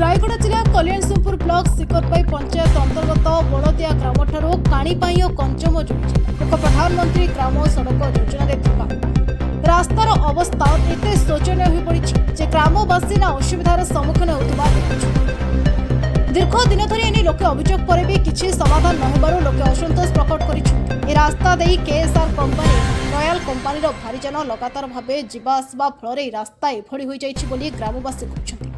रायगढ़ जिला कल्याणसिंहपुर ब्लॉक सिकरपाई पंचायत अंतर्गत बड़दिया ग्राम ठारू काणीपाई और कंचम जोड़ी एक प्रधानमंत्री ग्राम सड़क योजन रास्तार अवस्था एते शोचनीय हो पड़ी जे ग्रामवासी ना असुविधार सम्मुखीन होता दीर्घ दिन धरी एने लोके अभियोग पर भी किसी समाधान न होबारु लोके असंतोष प्रकट करिछथि। ए रास्ता देई केएसआर कंपनी रॉयल कंपनी रो भारीजान लगातार भाबे जीवा आसबा फल रास्ता एभଳି होई जाइछि बोली ग्रामवासी कहछथि।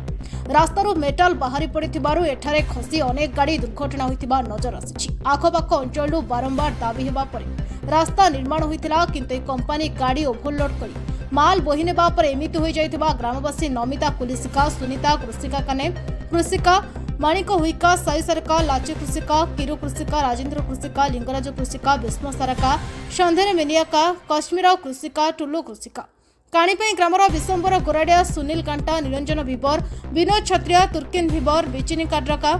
रास्तारू मेटाल बाहरी पड़िथिबारु एठारे खसी अनेक गाड़ी दुर्घटना होइतिबा नजर आसिछि। आखपाख अंचलू बारंबार दाबी हेबा परे रास्ता निर्माण होइतिला किंतु कंपनी गाड़ी ओभरलोड करी माल बोही नेबा पर एमिति होई जाइतिबा ग्रामवासी नमिता कुलिसिका सुनीता कृषिका काने कृषिका माणिक हुईका साई सरका लाची कृषिका किरु कृषिका राजेंद्र कृषिका लिंगराज कृषिका विष्णु सारका सन्धेर मेनियाका कश्मीर कृषिका टुलु कृषिका काणीपाई ग्रामर विशंबर गोराडिया सुनील कांटा निरंजन भिबर विनोद छत्रिया तुर्किन भिबर बिचिनी काड्रका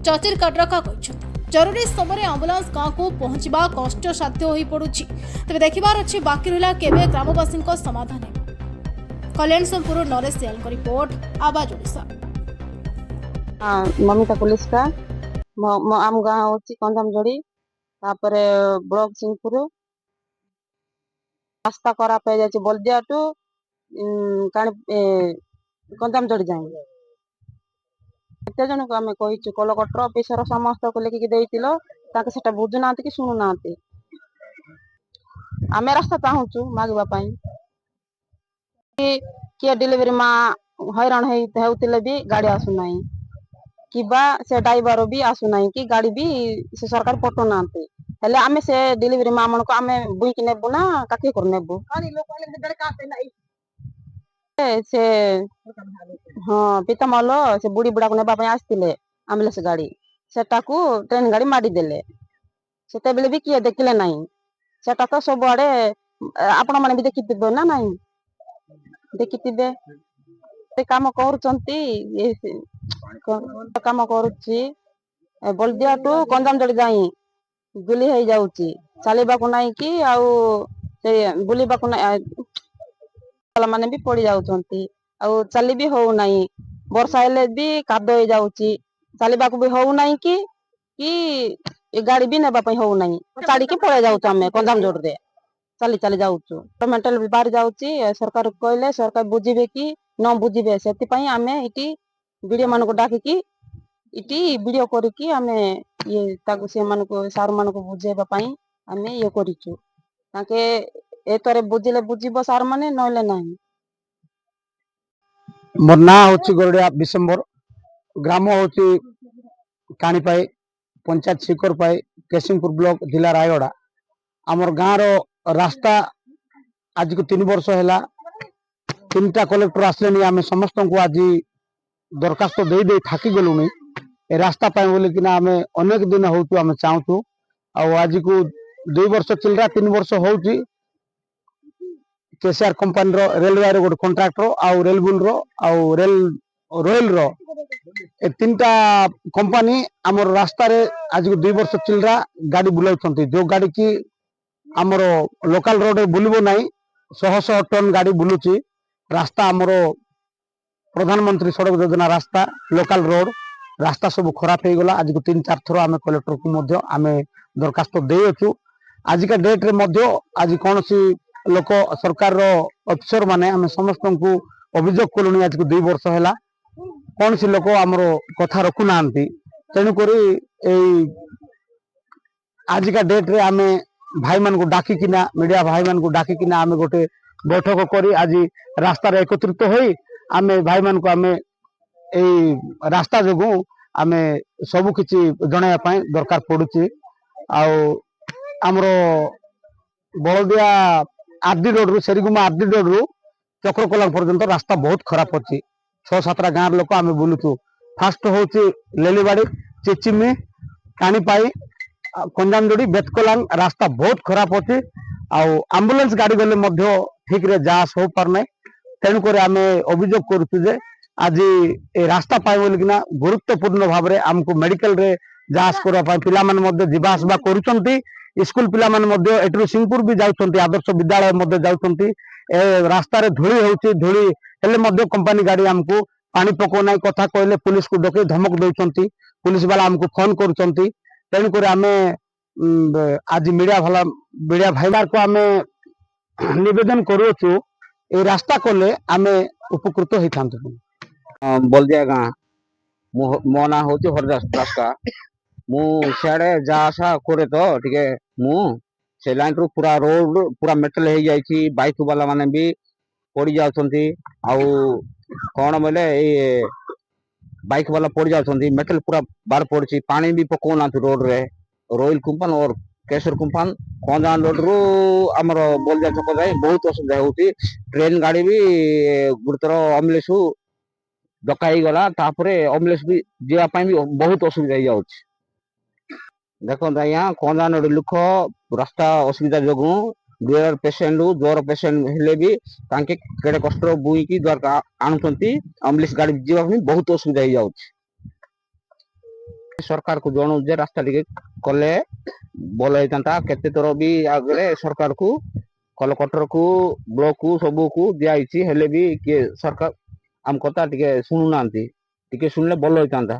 चचिर काड्रका कहते जरूरी समय आंबुलांस गाँव को पहुंचवा कष्टसाध्य हो पड़ुछि। तेज देखिबार अच्छी बाकी रहा केवे ग्रामवासी समाधान कल्याणसिंहपुर नरेश सियाल रिपोर्ट आवाज ओडिशा। ममिता पुलिस का आम गाँव हूँ कंधामजोड़ी तापरे ब्लॉक सिंहपुर रास्ता खराब हो जाए बलदिया टू कंधामजोड़ी जाए एत जन को आम कही कलकटर अफिसर समस्त को लेकिन से बुझुना कि शुणुना आम रास्ता चाहूँ मागवाई किए डिलीवरी माँ हैरान होते भी गाड़ी आसुना कि से ड्राइवर भी आसुना कि गाड़ी भी से सरकार पठौना हेले आमे से डिलीवरी माँ मन को आमे बुईक नेबु ना काके कर नेबु से हाँ पितामल से बुढ़ी बुढ़ा को नेबा आसते आम्बुलेंस गाड़ी सेटा को ट्रेन गाड़ी मारी देले सेते बेले भी किए देखले नहीं सेटा तो सब आड़े आपण माने भी देखिथिबे ना नहीं देखिथिबे काम करूचंती काम करुच्ची बलदिया टू कंधामजोड़ी जाई गुली हो जाऊची चलवाक नहीं कि बुलवाक माने भी पड़ जाउछंती चली भी हो नहीं वर्षा हेले भी कादो हो जाऊची चलवाक भी हो नहीं कि गाड़ी भी नेबा हो नहीं छाड़ी के पड़े जाऊँ आम कंधामजोड़ी रे चली चली जाऊँ मेंटल भी बाहर जाऊँची सरकार कहले सरकार बुझे कि न बुझे से आम ये वीडियो मान को डाकिकी इटी वीडियो करके आम ये सार मान को बुझेबा आम ये करूँ ताके एतरे बुझिले बुझीब सार माने नले नहीं। मोर ना हूँ गोरडिया विशंबर ग्राम हूँ काणीपाई पंचायत शिकरपाई केसिंगपुर ब्लॉक जिला रायगढ़ आमर गाँव रो रास्ता आज को 3 वर्ष है 3टा कलेक्टर आसले आम समस्त को आज दरखास्त दे दे थाकी गलुनी ए रास्ता पाए बोलिकिना आम अनेक दिन होचु आम चाहूँ आज को 2 वर्ष चिल्ला 3 वर्ष होची केसीआर कंपनी रो रेलवे रो गोटे कंट्राक्टर आउ रेलबुल रो आउ रेल रोयल रो ए 3टा कंपनी आमर रास्ता रे आज को 2 वर्ष चिल्ला गाड़ी बुलाउछंती जो गाड़ी की आमर लोकल रोड बुलबो नहीं 100 टन गाड़ी बुलुची रास्ता आमर प्रधानमंत्री सड़क योजना रास्ता लोकल रोड रास्ता सब खराब हो गला आज को 3-4 थर आम कलेक्टर को आम दरखास्त देचु आजिका डेट रे आज कौन सी लोक सरकार रो अफिसर माने आम समस्त को अभियोग कलुनी आज को 2 वर्ष है कौन सी लोक आमर कथा रखुना तेणुक आजिका डेट रे आम भाई मान को डाकिना मीडिया भाई मान को डाकिना आम गोटे बैठक करी आज रास्ता एकत्रित होई आम भाई मान को आम रास्ता जो आम सबु किछि जणाया दरकार पड़ुछि आमर बलदिया आरडी रोड रु सेरीगुमा आरडी रोड रु चक्रकला पर्यंत रास्ता बहुत खराब अच्छी 6-7टा गाँव लोक आम बुलुचु फास्ट हूँ लेलीबाड़ी चिचिमी काणीपाई कंधामजोड़ी बेतकलांग रास्ता बहुत खराब अच्छी आम्बुलेंस गाड़ी गले ठीक रे जास हो पारना तेणुक आम अभियोग करुचु आज ए रास्ता पाए बोलिकिना गुरुत्वपूर्ण भाव में आमको मेडिकल रे जांच करने पिला माने जीवा आसवा करुचंती स्कूल पिला माने एटू सिंहपुर भी जाउछंती आदर्श विद्यालय जाउछंती ए रास्ता रे धूली होउची धूली हेले कंपनी गाड़ी आमको पानी पको नहीं कथा कहले पुलिस को डके धमक दौरान पुलिस वाला हमको फोन करुँच तेणुक आम आज मीडिया भाई को आम निवेदन करुचु ए रास्ता कले आम उपकृत होता। बलदिया गाँ मो ना हूँ हरदास रास्ता मु सियाड़े जा आसा करे तो टिके मु से लाइन रु पूरा रोड पूरा मेटल हो जाइए बाइक वाला माने भी पड़ जाउछंती आउ कौन बोले ये बाइक वाला पड़ जाउछंती मेटल पूरा बार पड़ी पानी भी पकोना रोड रे रोयल कुंपान और केशर कुंपान कंजान रोड रु आमर बलदिया छक जाए बहुत असुविधा होती ट्रेन गाड़ी भी गुरुतर अम्बुलेंस डकाई गला तापरे अम्बुलेंस भी जीवाई भी बहुत असुविधा हो जाउछ। देखो यहाँ कंजान लोक रास्ता असुविधा जो ब्लड पेसेंट ज्वर पेसेंट हेले भी तांके केड़े कष्ट बुईकी द्वार आणुचंती एम्बुलेंस गाड़ी जीवा बहुत असुविधा हो जाउछ। सरकार को जणु जे रास्ता टिके कले भल होता केते थर भी आगे सरकार को कलकटर को ब्लॉक को सबू को दिखाई हेले भी किए सरकार आम कथा टिके शुणु ना टिके शुणले भल होता।